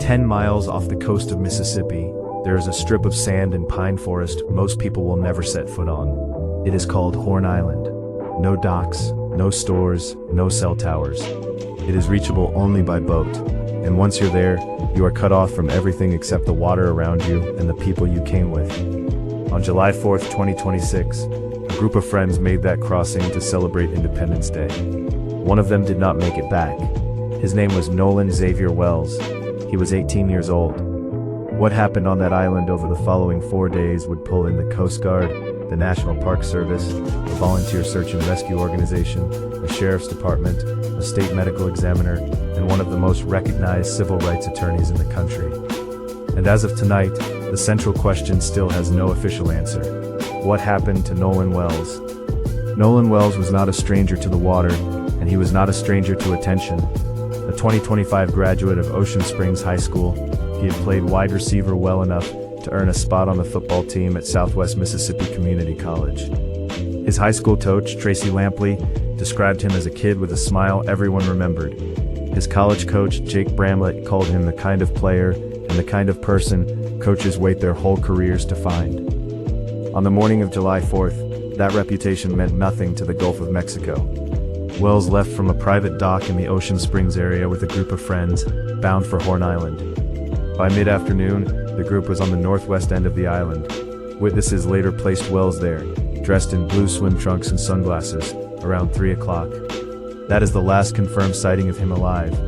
10 miles off the coast of Mississippi, there is a strip of sand and pine forest most people will never set foot on. It is called Horn Island. No docks, no stores, no cell towers. It is reachable only by boat, and once you're there, you are cut off from everything except the water around you and the people you came with. On July 4th, 2026, a group of friends made that crossing to celebrate Independence Day. One of them did not make it back. His name was Nolan Xavier Wells. He was 18 years old. What happened on that island over the following 4 days would pull in the Coast Guard, the National Park Service, a volunteer search and rescue organization, a sheriff's department, a state medical examiner, and one of the most recognized civil rights attorneys in the country. And as of tonight, the central question still has no official answer. What happened to Nolan Wells? Nolan Wells was not a stranger to the water, and he was not a stranger to attention. A 2025 graduate of Ocean Springs High School, he had played wide receiver well enough to earn a spot on the football team at Southwest Mississippi Community College. His high school coach, Tracy Lampley, described him as a kid with a smile everyone remembered. His college coach, Jake Bramlett, called him the kind of player and the kind of person coaches wait their whole careers to find. On the morning of July 4th, that reputation meant nothing to the Gulf of Mexico. Wells left from a private dock in the Ocean Springs area with a group of friends, bound for Horn Island. By mid-afternoon, the group was on the northwest end of the island. Witnesses later placed Wells there, dressed in blue swim trunks and sunglasses, around 3 o'clock. That is the last confirmed sighting of him alive.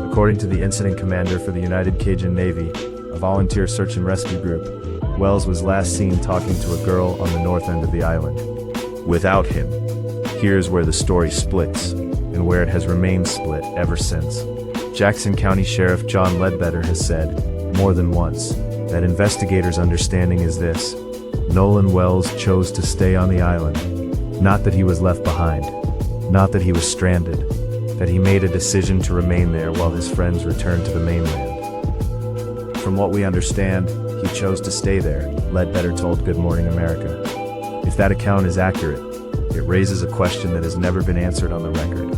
According to the incident commander for the United Cajun Navy, a volunteer search and rescue group, Wells was last seen talking to a girl on the north end of the island. Without him, here's where the story splits, and where it has remained split ever since. Jackson County Sheriff John Ledbetter has said, more than once, that investigators' understanding is this: Nolan Wells chose to stay on the island. Not that he was left behind. Not that he was stranded. That he made a decision to remain there while his friends returned to the mainland. From what we understand, he chose to stay there, Ledbetter told Good Morning America. If that account is accurate, it raises a question that has never been answered on the record.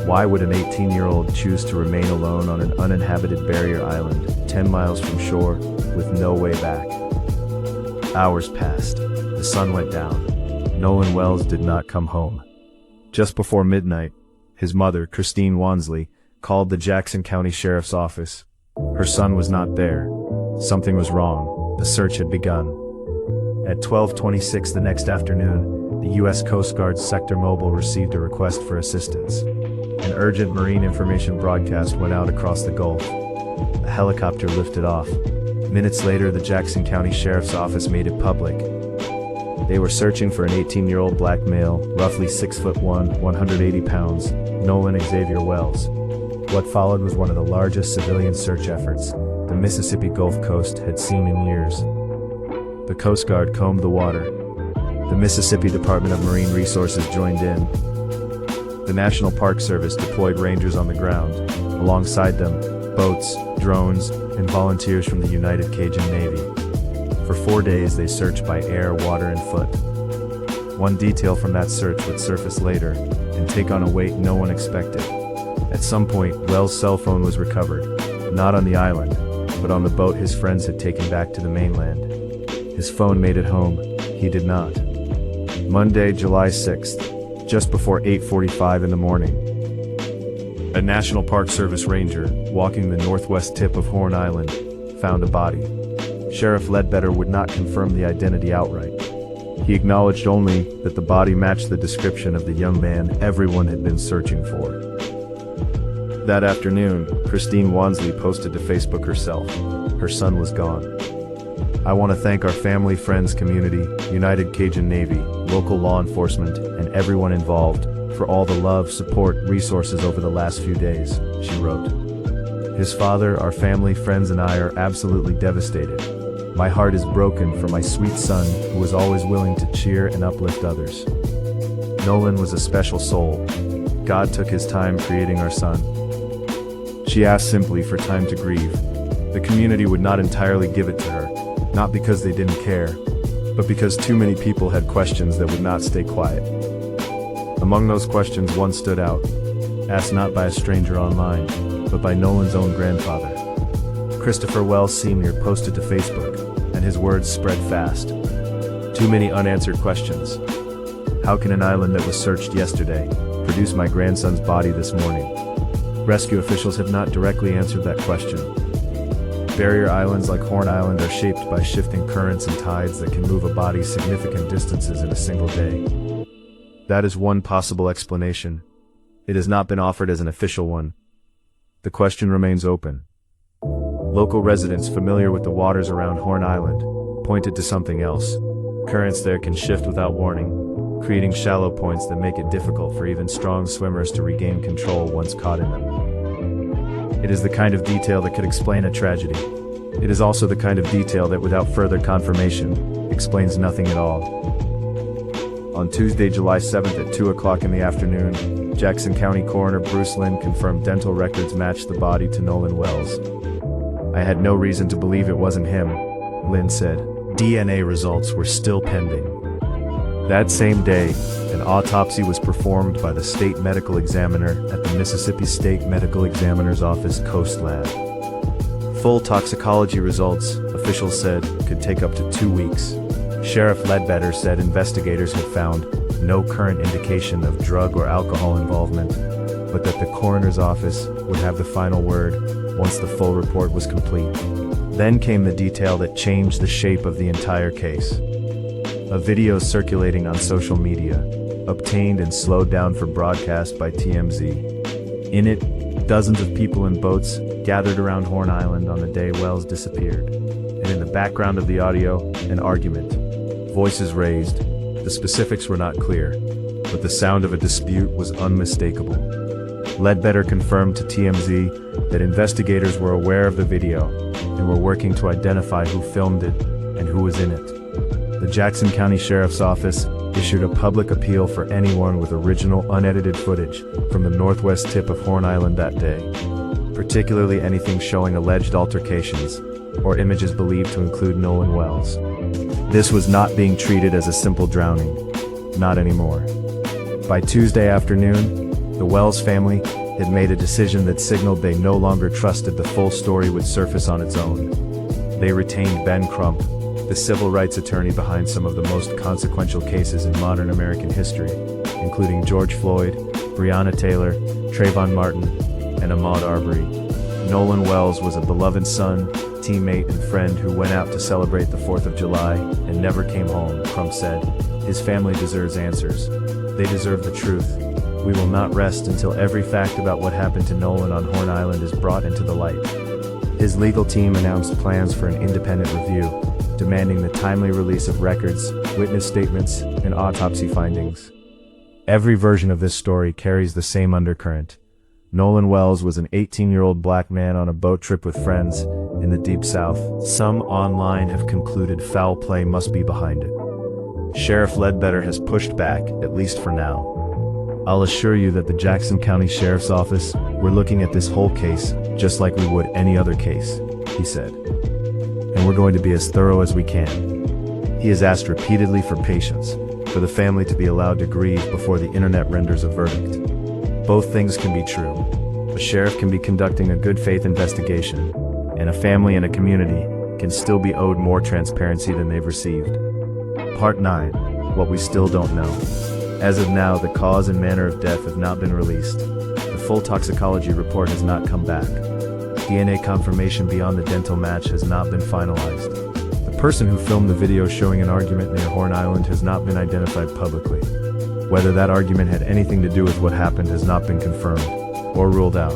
Why would an 18-year-old choose to remain alone on an uninhabited barrier island, 10 miles from shore, with no way back? Hours passed. The sun went down. Nolan Wells did not come home. Just before midnight, his mother, Christine Wansley, called the Jackson County Sheriff's Office. Her son was not there. Something was wrong. The search had begun. At 12:26 the next afternoon, the U.S. Coast Guard's Sector Mobile received a request for assistance. An urgent marine information broadcast went out across the Gulf. A helicopter lifted off. Minutes later, the Jackson County Sheriff's Office made it public. They were searching for an 18-year-old black male, roughly 6'1", 180 pounds, Nolan Xavier Wells. What followed was one of the largest civilian search efforts the Mississippi Gulf Coast had seen in years. The Coast Guard combed the water. The Mississippi Department of Marine Resources joined in. The National Park Service deployed rangers on the ground. Alongside them, boats, drones, and volunteers from the United Cajun Navy. For 4 days they searched by air, water, and foot. One detail from that search would surface later, and take on a weight no one expected. At some point, Wells' cell phone was recovered, not on the island, but on the boat his friends had taken back to the mainland. His phone made it home, he did not. Monday, July 6th, just before 8:45 in the morning. A National Park Service ranger, walking the northwest tip of Horn Island, found a body. Sheriff Ledbetter would not confirm the identity outright. He acknowledged only that the body matched the description of the young man everyone had been searching for. That afternoon, Christine Wansley posted to Facebook herself. Her son was gone. I want to thank our family, friends, community, United Cajun Navy, local law enforcement, and everyone involved for all the love, support, resources over the last few days, she wrote. His father, our family, friends, and I are absolutely devastated. My heart is broken for my sweet son, who was always willing to cheer and uplift others. Nolan was a special soul. God took his time creating our son. She asked simply for time to grieve. The community would not entirely give it to her, not because they didn't care, but because too many people had questions that would not stay quiet. Among those questions, one stood out, asked not by a stranger online, but by Nolan's own grandfather. Christopher Wells Sr. posted to Facebook, and his words spread fast. Too many unanswered questions. How can an island that was searched yesterday produce my grandson's body this morning? Rescue officials have not directly answered that question. Barrier islands like Horn Island are shaped by shifting currents and tides that can move a body significant distances in a single day. That is one possible explanation. It has not been offered as an official one. The question remains open. Local residents familiar with the waters around Horn Island pointed to something else. Currents there can shift without warning, creating shallow points that make it difficult for even strong swimmers to regain control once caught in them. It is the kind of detail that could explain a tragedy. It is also the kind of detail that, without further confirmation, explains nothing at all. On Tuesday, July 7th at 2 o'clock in the afternoon, Jackson County Coroner Bruce Lynn confirmed dental records matched the body to Nolan Wells. I had no reason to believe it wasn't him, Lynn said. DNA results were still pending. That same day, an autopsy was performed by the state medical examiner at the Mississippi State Medical Examiner's Office Coast Lab. Full toxicology results, officials said, could take up to 2 weeks. Sheriff Ledbetter said investigators had found no current indication of drug or alcohol involvement, but that the coroner's office would have the final word once the full report was complete. Then came the detail that changed the shape of the entire case. A video circulating on social media, obtained and slowed down for broadcast by TMZ. In it, dozens of people in boats gathered around Horn Island on the day Wells disappeared. And in the background of the audio, an argument. Voices raised. The specifics were not clear, but the sound of a dispute was unmistakable. Ledbetter confirmed to TMZ that investigators were aware of the video and were working to identify who filmed it and who was in it. The Jackson County Sheriff's Office issued a public appeal for anyone with original unedited footage from the northwest tip of Horn Island that day, particularly anything showing alleged altercations or images believed to include Nolan Wells. This was not being treated as a simple drowning. Not anymore. By Tuesday afternoon, the Wells family had made a decision that signaled they no longer trusted the full story would surface on its own. They retained Ben Crump, the civil rights attorney behind some of the most consequential cases in modern American history, including George Floyd, Breonna Taylor, Trayvon Martin, and Ahmaud Arbery. Nolan Wells was a beloved son, teammate, and friend who went out to celebrate the 4th of July and never came home, Crump said. His family deserves answers. They deserve the truth. We will not rest until every fact about what happened to Nolan on Horn Island is brought into the light. His legal team announced plans for an independent review, demanding the timely release of records, witness statements, and autopsy findings. Every version of this story carries the same undercurrent. Nolan Wells was an 18-year-old black man on a boat trip with friends in the Deep South. Some online have concluded foul play must be behind it. Sheriff Ledbetter has pushed back, at least for now. I'll assure you that the Jackson County Sheriff's Office, we're looking at this whole case just like we would any other case, he said. And we're going to be as thorough as we can. He has asked repeatedly for patience, for the family to be allowed to grieve before the internet renders a verdict. Both things can be true. A sheriff can be conducting a good faith investigation, and a family and a community can still be owed more transparency than they've received. Part 9. What we still don't know. As of now, the cause and manner of death have not been released. The full toxicology report has not come back. DNA confirmation beyond the dental match has not been finalized. The person who filmed the video showing an argument near Horn Island has not been identified publicly. Whether that argument had anything to do with what happened has not been confirmed or ruled out,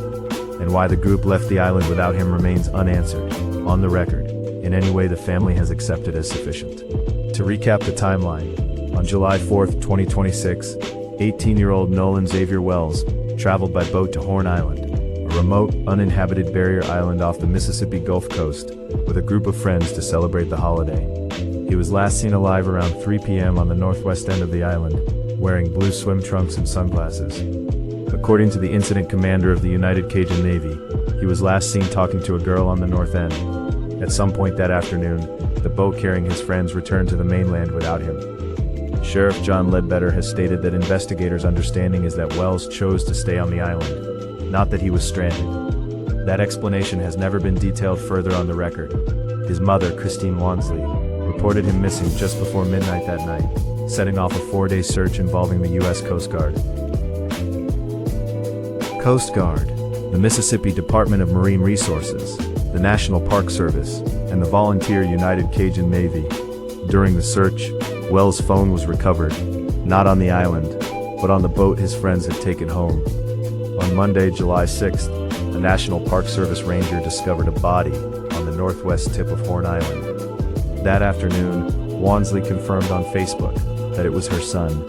and why the group left the island without him remains unanswered, on the record, in any way the family has accepted as sufficient. To recap the timeline, on July 4th, 2026, 18-year-old Nolan Xavier Wells traveled by boat to Horn Island, a remote, uninhabited barrier island off the Mississippi Gulf Coast, with a group of friends to celebrate the holiday. He was last seen alive around 3 p.m. on the northwest end of the island, wearing blue swim trunks and sunglasses. According to the incident commander of the United Cajun Navy, he was last seen talking to a girl on the north end. At some point that afternoon, the boat carrying his friends returned to the mainland without him. Sheriff John Ledbetter has stated that investigators' understanding is that Wells chose to stay on the island, not that he was stranded. That explanation has never been detailed further on the record. His mother, Christine Wansley, reported him missing just before midnight that night, setting off a 4-day search involving the U.S. Coast Guard. Coast Guard, the Mississippi Department of Marine Resources, the National Park Service, and the Volunteer United Cajun Navy. During the search, Wells' phone was recovered, not on the island, but on the boat his friends had taken home. On Monday, July 6th, a National Park Service ranger discovered a body on the northwest tip of Horn Island. That afternoon, Wansley confirmed on Facebook that it was her son.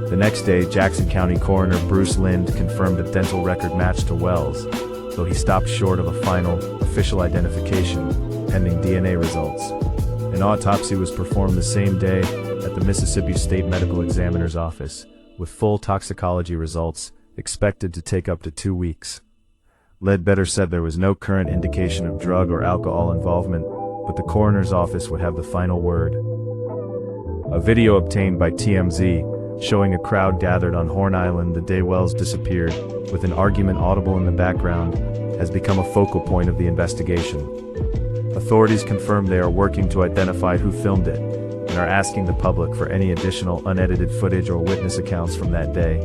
The next day, Jackson County Coroner Bruce Lind confirmed a dental record match to Wells, though he stopped short of a final, official identification, pending DNA results. An autopsy was performed the same day at the Mississippi State Medical Examiner's office, with full toxicology results expected to take up to 2 weeks. Ledbetter said there was no current indication of drug or alcohol involvement, but the coroner's office would have the final word. A video obtained by TMZ, showing a crowd gathered on Horn Island the day Wells disappeared, with an argument audible in the background, has become a focal point of the investigation. Authorities confirmed they are working to identify who filmed it, and are asking the public for any additional unedited footage or witness accounts from that day.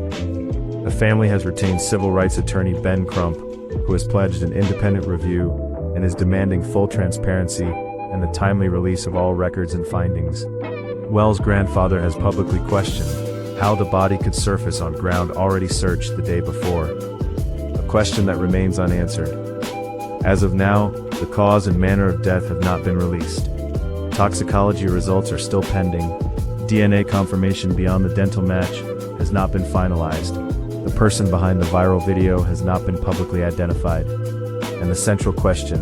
The family has retained civil rights attorney Ben Crump, who has pledged an independent review and is demanding full transparency and the timely release of all records and findings. Wells' grandfather has publicly questioned how the body could surface on ground already searched the day before, a question that remains unanswered. As of now, the cause and manner of death have not been released. Toxicology results are still pending. DNA confirmation beyond the dental match has not been finalized. The person behind the viral video has not been publicly identified. And the central question,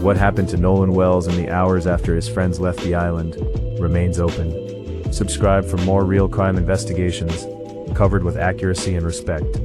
what happened to Nolan Wells in the hours after his friends left the island, remains open. Subscribe for more real crime investigations, covered with accuracy and respect.